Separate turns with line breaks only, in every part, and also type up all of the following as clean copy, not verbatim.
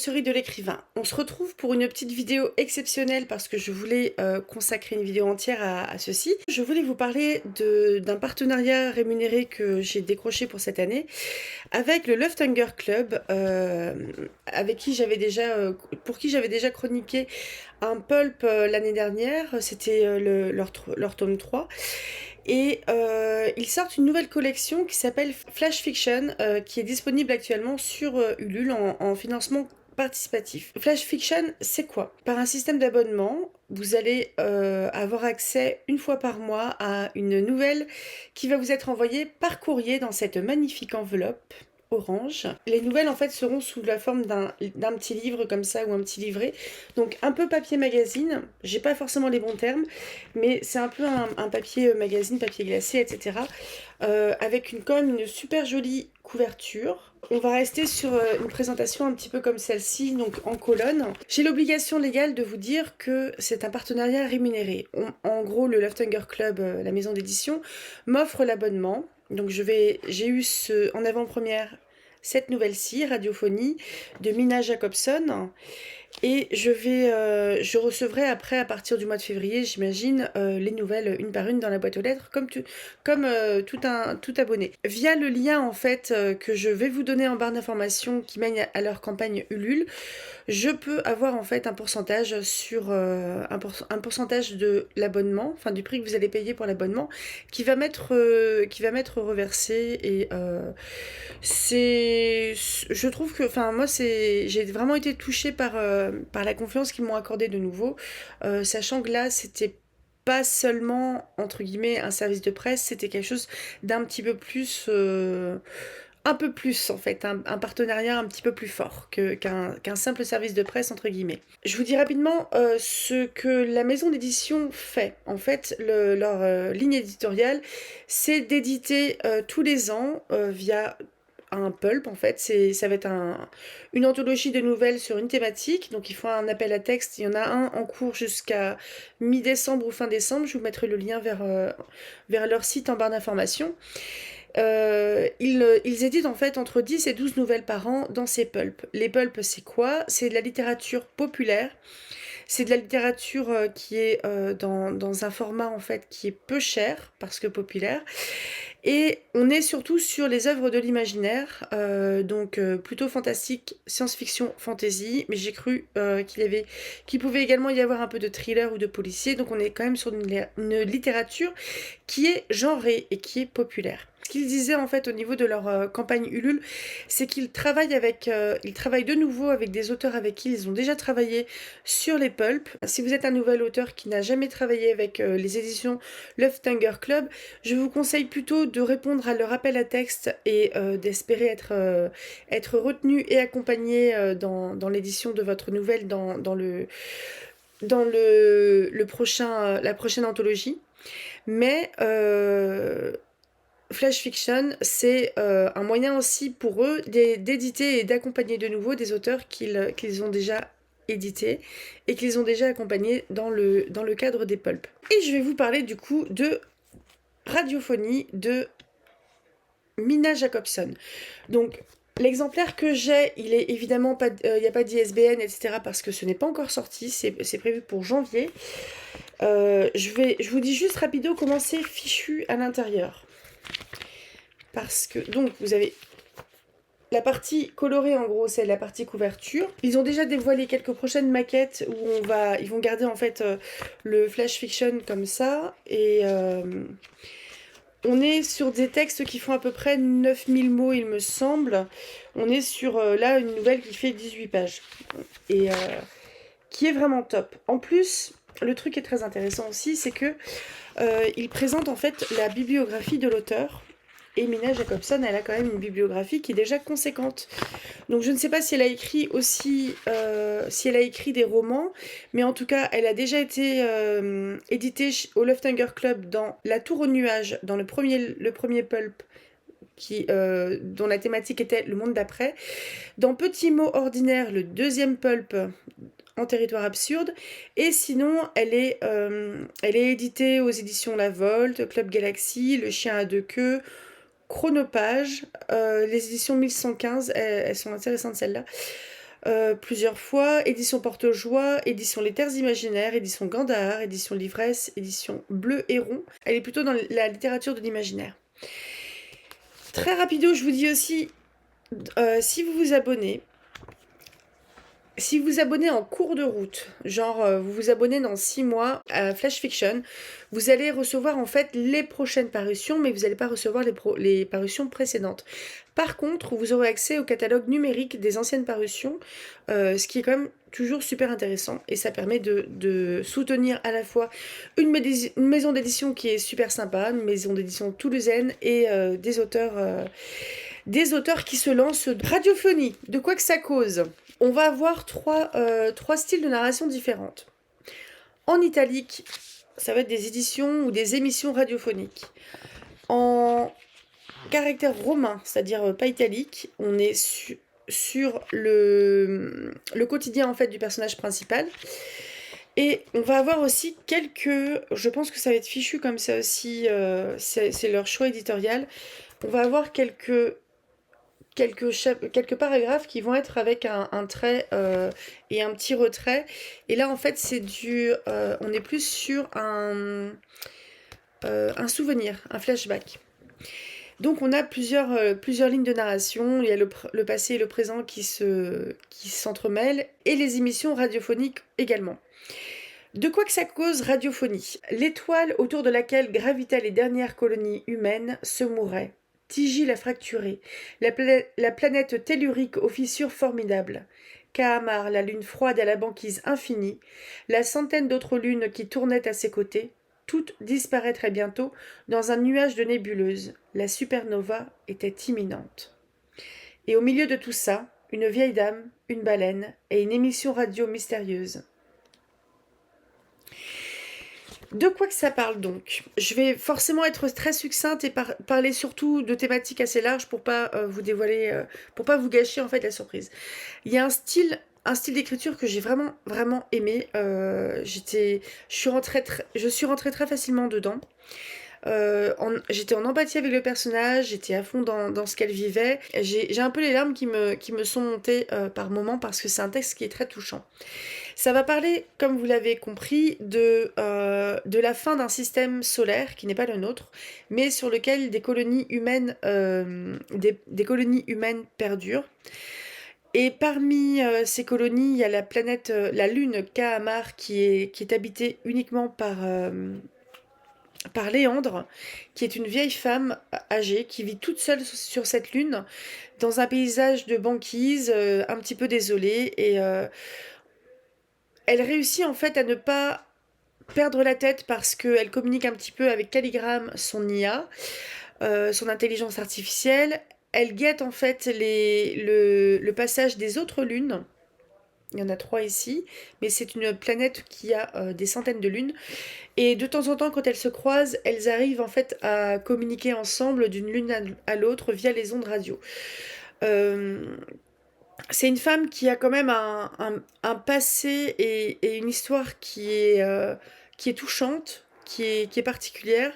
Brosserie de l'écrivain. On se retrouve pour une petite vidéo exceptionnelle parce que je voulais consacrer une vidéo entière à ceci. Je voulais vous parler d'un partenariat rémunéré que j'ai décroché pour cette année avec le Luftanger Club, avec qui pour qui j'avais déjà chroniqué un pulp l'année dernière. C'était leur tome 3. Et ils sortent une nouvelle collection qui s'appelle Flash Fiction, qui est disponible actuellement sur Ulule en financement participatif. Flash Fiction, c'est quoi? Par un système d'abonnement, vous allez avoir accès une fois par mois à une nouvelle qui va vous être envoyée par courrier dans cette magnifique enveloppe orange. Les nouvelles en fait seront sous la forme d'un petit livre comme ça ou un petit livret, donc un peu papier magazine, j'ai pas forcément les bons termes, mais c'est un peu un papier magazine, papier glacé, etc. Avec quand même une super jolie couverture. On va rester sur une présentation un petit peu comme celle-ci, donc en colonne. J'ai l'obligation légale de vous dire que c'est un partenariat rémunéré. En gros, le Luftanger Club, la maison d'édition, m'offre l'abonnement. Donc j'ai eu en avant-première cette nouvelle-ci, Radiophonie, de Mina Jacobson. Et je recevrai après, à partir du mois de février, j'imagine, les nouvelles une par une dans la boîte aux lettres, comme tout abonné. Via le lien en fait que je vais vous donner en barre d'informations qui mène à leur campagne Ulule, je peux avoir en fait un pourcentage sur un pourcentage de l'abonnement, enfin du prix que vous allez payer pour l'abonnement, qui va m'être reversé. Et je trouve que, enfin moi j'ai vraiment été touchée par la confiance qu'ils m'ont accordée de nouveau, sachant que là c'était pas seulement entre guillemets un service de presse, c'était quelque chose d'un petit peu plus un peu plus en fait, un partenariat un petit peu plus fort qu'un simple service de presse entre guillemets. Je vous dis rapidement ce que la maison d'édition fait. En fait, leur ligne éditoriale, c'est d'éditer tous les ans via un pulp en fait, ça va être une anthologie de nouvelles sur une thématique, donc ils font un appel à texte, il y en a un en cours jusqu'à mi-décembre ou fin décembre, je vous mettrai le lien vers leur site en barre d'informations. Ils éditent en fait entre 10 et 12 nouvelles par an dans ces pulps. Les pulps, c'est quoi? C'est de la littérature populaire. C'est de la littérature qui est dans un format en fait qui est peu cher parce que populaire. Et on est surtout sur les œuvres de l'imaginaire, donc plutôt fantastique, science-fiction, fantasy, mais j'ai cru qu'il pouvait également y avoir un peu de thriller ou de policier, donc on est quand même sur une littérature qui est genrée et qui est populaire. Ce qu'ils disaient en fait au niveau de leur campagne Ulule, c'est qu'ils travaillent de nouveau avec des auteurs avec qui ils ont déjà travaillé sur les pulps. Si vous êtes un nouvel auteur qui n'a jamais travaillé avec les éditions Luftanger Club, je vous conseille plutôt de répondre à leur appel à texte et d'espérer être retenu et accompagné dans l'édition de votre nouvelle dans la prochaine anthologie. Mais Flash Fiction, c'est un moyen aussi pour eux d'éditer et d'accompagner de nouveau des auteurs qu'ils ont déjà édités et qu'ils ont déjà accompagnés dans le cadre des pulps. Et je vais vous parler du coup de Radiophonie de Mina Jacobson. Donc l'exemplaire que j'ai, il est évidemment pas, il n'y a pas d'ISBN, etc. parce que ce n'est pas encore sorti, c'est prévu pour janvier. Je vous dis juste rapido comment c'est fichu à l'intérieur. Parce que, donc, vous avez la partie colorée, en gros, c'est la partie couverture. Ils ont déjà dévoilé quelques prochaines maquettes où ils vont garder, en fait, le Flash Fiction comme ça. Et on est sur des textes qui font à peu près 9000 mots, il me semble. On est sur, là, une nouvelle qui fait 18 pages. Et qui est vraiment top. En plus, le truc qui est très intéressant aussi, c'est que il présente, en fait, la bibliographie de l'auteur. Et Mina Jacobson, elle a quand même une bibliographie qui est déjà conséquente. Donc je ne sais pas si elle a écrit aussi, si elle a écrit des romans, mais en tout cas, elle a déjà été éditée au Luftanger Club dans La Tour aux nuages, dans le premier pulp, dont la thématique était le monde d'après. Dans Petits mots ordinaires, le deuxième pulp en territoire absurde. Et sinon, elle est éditée aux éditions La Volte, Club Galaxy, Le chien à deux queues, Chronopage, les éditions 1115, elles sont intéressantes celles-là. plusieurs fois, édition Porte-Joie, édition Les Terres Imaginaires, édition Gandahar, édition L'Ivresse, édition Bleu Héron. Elle est plutôt dans la littérature de l'imaginaire. Très rapido, je vous dis aussi, si vous vous abonnez en cours de route, genre vous vous abonnez dans 6 mois à Flash Fiction, vous allez recevoir en fait les prochaines parutions, mais vous n'allez pas recevoir les parutions précédentes. Par contre, vous aurez accès au catalogue numérique des anciennes parutions, ce qui est quand même toujours super intéressant, et ça permet de soutenir à la fois une maison d'édition qui est super sympa, une maison d'édition toulousaine, et des auteurs qui se lancent de radiophonie. De quoi que ça cause? On va avoir trois styles de narration différentes. En italique, ça va être des éditions ou des émissions radiophoniques. En caractère romain, c'est-à-dire pas italique, on est sur le quotidien en fait du personnage principal. Et on va avoir aussi je pense que ça va être fichu comme ça aussi, c'est leur choix éditorial. On va avoir quelques paragraphes qui vont être avec un trait et un petit retrait. Et là, en fait, on est plus sur un souvenir, un flashback. Donc, on a plusieurs lignes de narration. Il y a le passé et le présent qui s'entremêlent, et les émissions radiophoniques également. De quoi que ça cause radiophonie? L'étoile autour de laquelle gravitaient les dernières colonies humaines se mourait. Tigil a fracturé. La planète tellurique aux fissures formidables. Kahamar, la lune froide à la banquise infinie. La centaine d'autres lunes qui tournaient à ses côtés. Toutes disparaîtraient bientôt dans un nuage de nébuleuses. La supernova était imminente. Et au milieu de tout ça, une vieille dame, une baleine et une émission radio mystérieuse. De quoi que ça parle donc? Je vais forcément être très succincte et parler surtout de thématiques assez larges pour pas vous dévoiler, pour pas vous gâcher en fait la surprise. Il y a un style d'écriture que j'ai vraiment vraiment aimé. Je suis rentrée très facilement dedans. J'étais en empathie avec le personnage, j'étais à fond dans ce qu'elle vivait. J'ai un peu les larmes qui me sont montées par moments, parce que c'est un texte qui est très touchant. Ça va parler, comme vous l'avez compris, de la fin d'un système solaire qui n'est pas le nôtre, mais sur lequel des colonies humaines perdurent. Et parmi ces colonies, il y a la lune Kahamar qui est habitée uniquement par Léandre, qui est une vieille femme âgée qui vit toute seule sur cette lune, dans un paysage de banquise, un petit peu désolé, et elle réussit en fait à ne pas perdre la tête, parce qu'elle communique un petit peu avec Calligram, son IA, son intelligence artificielle. Elle guette en fait le passage des autres lunes. Il y en a 3 ici, mais c'est une planète qui a des centaines de lunes. Et de temps en temps, quand elles se croisent, elles arrivent en fait à communiquer ensemble d'une lune à l'autre via les ondes radio. C'est une femme qui a quand même un passé et une histoire qui est touchante, qui est particulière.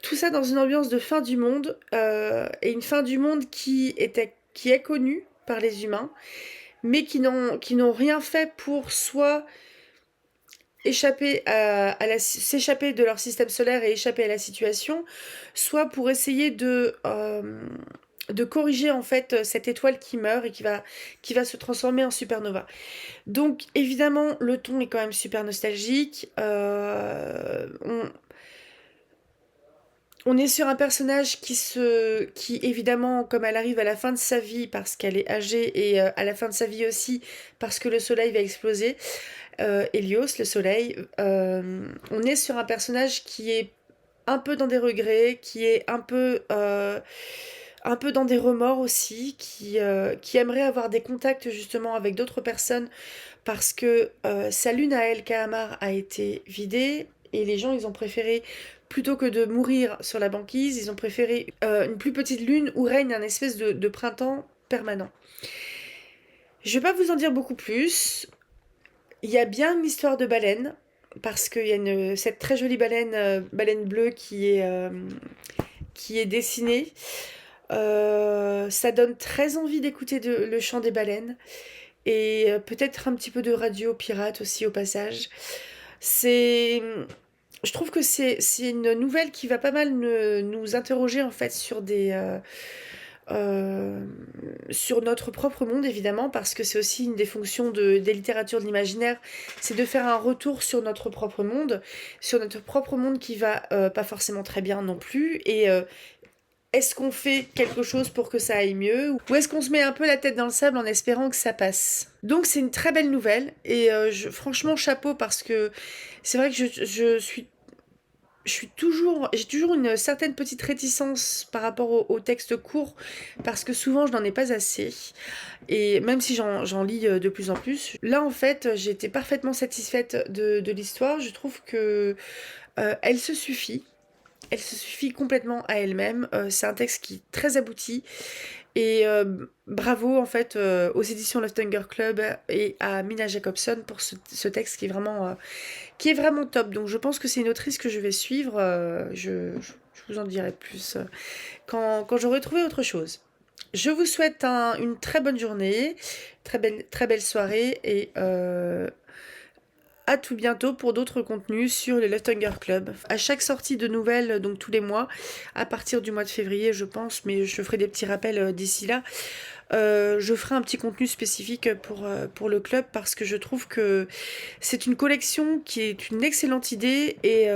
Tout ça dans une ambiance de fin du monde, et une fin du monde qui est connue par les humains, mais qui n'ont rien fait pour soit s'échapper de leur système solaire et échapper à la situation, soit pour essayer de corriger en fait cette étoile qui meurt et qui va se transformer en supernova. Donc évidemment le ton est quand même super nostalgique. On est sur un personnage qui évidemment, comme elle arrive à la fin de sa vie parce qu'elle est âgée, et à la fin de sa vie aussi parce que le soleil va exploser, Hélios, le soleil, on est sur un personnage qui est un peu dans des regrets, qui est un peu dans des remords aussi, qui aimerait avoir des contacts justement avec d'autres personnes, parce que sa lune à elle, Kahamar, a été vidée, et les gens, ils ont préféré, plutôt que de mourir sur la banquise, ils ont préféré une plus petite lune où règne un espèce de printemps permanent. Je vais pas vous en dire beaucoup plus. Il y a bien une histoire de baleine, parce qu'il y a cette très jolie baleine bleue qui est dessinée. Ça donne très envie d'écouter le chant des baleines. et peut-être un petit peu de radio pirate aussi au passage. C'est je trouve que c'est une nouvelle qui va pas mal nous interroger en fait euh, sur notre propre monde évidemment, parce que c'est aussi une des fonctions des littératures de l'imaginaire, c'est de faire un retour sur notre propre monde qui va pas forcément très bien non plus, et est-ce qu'on fait quelque chose pour que ça aille mieux, ou est-ce qu'on se met un peu la tête dans le sable en espérant que ça passe? Donc c'est une très belle nouvelle, et franchement chapeau, parce que c'est vrai que j'ai toujours une certaine petite réticence par rapport aux textes courts, parce que souvent je n'en ai pas assez, et même si j'en lis de plus en plus. Là en fait j'ai été parfaitement satisfaite de l'histoire, je trouve que elle se suffit. Elle se suffit complètement à elle-même. C'est un texte qui est très abouti. Et bravo en fait aux éditions Loft Hunger Club et à Mina Jacobson pour ce texte qui est vraiment top. Donc je pense que c'est une autrice que je vais suivre. Je vous en dirai plus quand j'aurai trouvé autre chose. Je vous souhaite une très bonne journée, très belle soirée, et à tout bientôt pour d'autres contenus sur le Loft Hunger Club. À chaque sortie de nouvelles, donc tous les mois, à partir du mois de février je pense, mais je ferai des petits rappels d'ici là, je ferai un petit contenu spécifique pour le club, parce que je trouve que c'est une collection qui est une excellente idée, et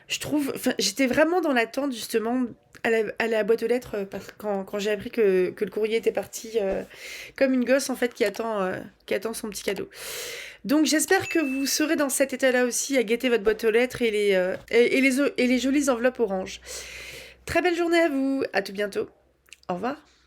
je trouve, enfin, j'étais vraiment dans l'attente justement à la boîte aux lettres quand j'ai appris que le courrier était parti, comme une gosse en fait qui attend son petit cadeau. Donc j'espère que vous serez dans cet état-là aussi, à guetter votre boîte aux lettres et les jolies enveloppes orange. Très belle journée à vous, à tout bientôt. Au revoir.